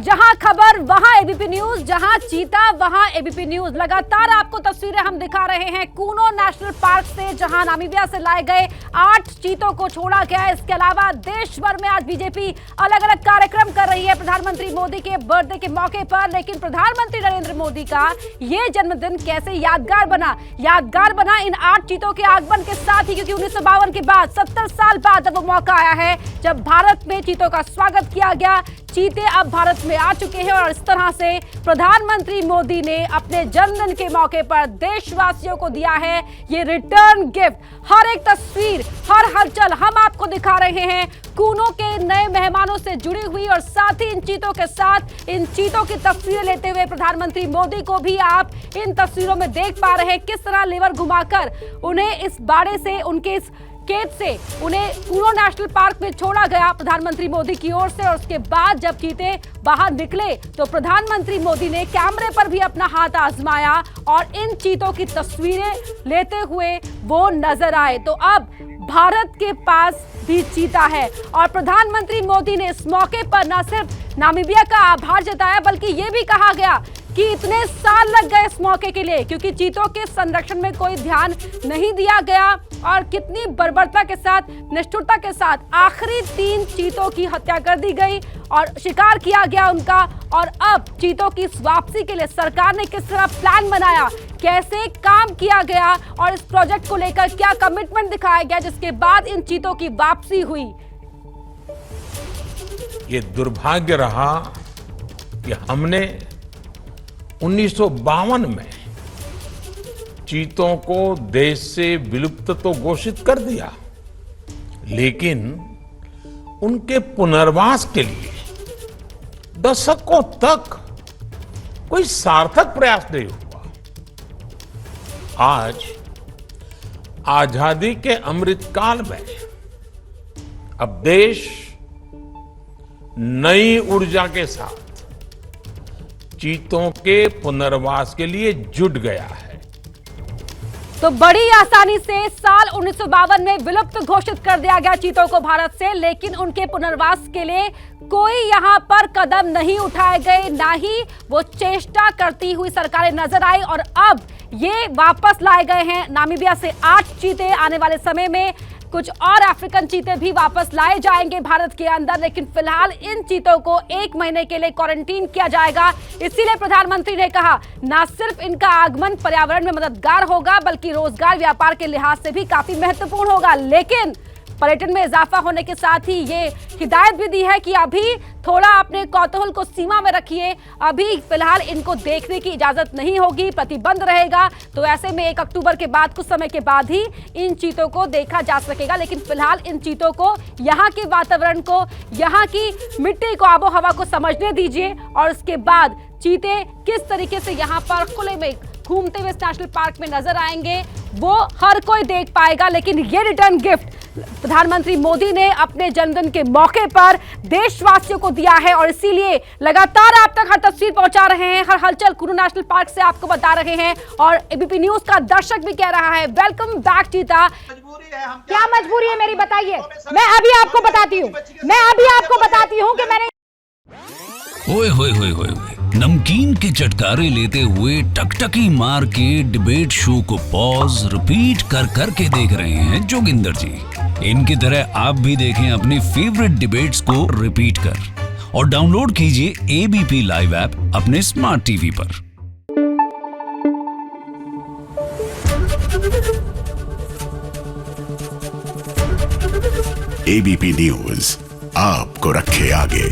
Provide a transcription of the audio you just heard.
जहां खबर वहां एबीपी न्यूज, जहां चीता वहां एबीपी न्यूज। लगातार आपको तस्वीरें हम दिखा रहे हैं कूनो नेशनल पार्क से, जहां नामीबिया से लाए गए 8 चीतों को छोड़ा गया है। इसके अलावा देश भर में आज बीजेपी अलग अलग कार्यक्रम कर रही है प्रधानमंत्री मोदी के बर्थडे के मौके पर। लेकिन प्रधानमंत्री नरेंद्र मोदी का ये जन्मदिन कैसे यादगार बना इन 8 चीतों के आगमन के साथ ही, क्योंकि 1952 के बाद 70 साल बाद अब वो मौका आया है जब भारत में चीतों का स्वागत किया गया। चीते अब भारत में आ चुके हैं और इस तरह से प्रधानमंत्री मोदी ने अपने जन्मदिन के मौके पर देशवासियों को दिया है ये रिटर्न गिफ्ट। हर एक तस्वीर, हर हलचल हम आपको दिखा रहे हैं कूनो के नए मेहमानों से जुड़ी हुई, और साथ ही इन चीतों के साथ इन चीतों की तस्वीरें लेते हुए प्रधानमंत्री मोदी को भी आप इन तस्वीरों में देख पा रहे हैं किस तरह लीवर घुमाकर उन्हें इस बाड़े से, उनके इस कैद से उन्हें कूनो नेशनल पार्क में छोड़ा गया प्रधानमंत्री मोदी की ओर से। और उसके बाद जब चीते बाहर निकले तो प्रधानमंत्री मोदी ने कैमरे पर भी अपना हाथ आजमाया और इन चीतों की तस्वीरें लेते हुए वो नजर आए। तो अब भारत के पास भी चीता है और प्रधानमंत्री मोदी ने इस मौके पर न सिर्फ नामीबिया का आभार जताया, बल्कि ये भी कहा गया कि इतने साल लग गए इस मौके के लिए क्योंकि चीतों के संरक्षण में कोई ध्यान नहीं दिया गया, और कितनी बर्बरता के साथ, निष्ठुरता के साथ आखिरी 3 चीतों की हत्या कर दी गई और शिकार किया गया उनका। और अब चीतों की वापसी के लिए सरकार ने किस तरह प्लान बनाया, कैसे काम किया गया और इस प्रोजेक्ट को लेकर क्या कमिटमेंट दिखाया गया, जिसके बाद इन चीतों की वापसी हुई। ये दुर्भाग्य रहा कि हमने 1952 में चीतों को देश से विलुप्त तो घोषित कर दिया, लेकिन उनके पुनर्वास के लिए दशकों तक कोई सार्थक प्रयास नहीं हुआ। आज आजादी के अमृतकाल में अब देश नई ऊर्जा के साथ चीतों के पुनर्वास के लिए जुट गया है। तो बड़ी आसानी से साल 1952 में विलुप्त घोषित कर दिया गया चीतों को भारत से, लेकिन उनके पुनर्वास के लिए कोई यहां पर कदम नहीं उठाए गए, ना ही वो चेष्टा करती हुई सरकारें नजर आई। और अब ये वापस लाए गए हैं नामीबिया से 8 चीते। आने वाले समय में कुछ और अफ्रीकन चीते भी वापस लाए जाएंगे भारत के अंदर, लेकिन फिलहाल इन चीतों को 1 महीने के लिए क्वारंटीन किया जाएगा। इसीलिए प्रधानमंत्री ने कहा न सिर्फ इनका आगमन पर्यावरण में मददगार होगा, बल्कि रोजगार व्यापार के लिहाज से भी काफी महत्वपूर्ण होगा। लेकिन पर्यटन में इजाफा होने के साथ ही ये हिदायत भी दी है कि अभी थोड़ा अपने कौतूहल को सीमा में रखिए, अभी फिलहाल इनको देखने की इजाजत नहीं होगी, प्रतिबंध रहेगा। तो ऐसे में 1 अक्टूबर के बाद, कुछ समय के बाद ही इन चीतों को देखा जा सकेगा। लेकिन फिलहाल इन चीतों को यहाँ के वातावरण को, यहाँ की मिट्टी को, आबो हवा को समझने दीजिए, और उसके बाद चीते किस तरीके से यहाँ पर खुले में घूमते हुए नेशनल पार्क में नजर आएंगे वो हर कोई देख पाएगा। लेकिन ये रिटर्न गिफ्ट प्रधानमंत्री मोदी ने अपने जन्मदिन के मौके पर देशवासियों को दिया है, और इसीलिए लगातार आप तक हर तस्वीर पहुंचा रहे हैं, हर हलचल कूनो नेशनल पार्क से आपको बता रहे हैं। और एबीपी न्यूज का दर्शक भी कह रहा है वेलकम बैक चीता। क्या मजबूरी है मेरी, बताइए। मैं अभी आपको बताती हूँ कि मैंने ओए होए होए होए नमकीन के चटकारे लेते हुए टकटकी मार के डिबेट शो को पॉज रिपीट कर कर के देख रहे हैं जोगिंदर जी। इनकी तरह आप भी देखें अपनी फेवरेट डिबेट्स को रिपीट कर, और डाउनलोड कीजिए एबीपी लाइव ऐप अपने स्मार्ट टीवी पर। एबीपी न्यूज आपको रखे आगे।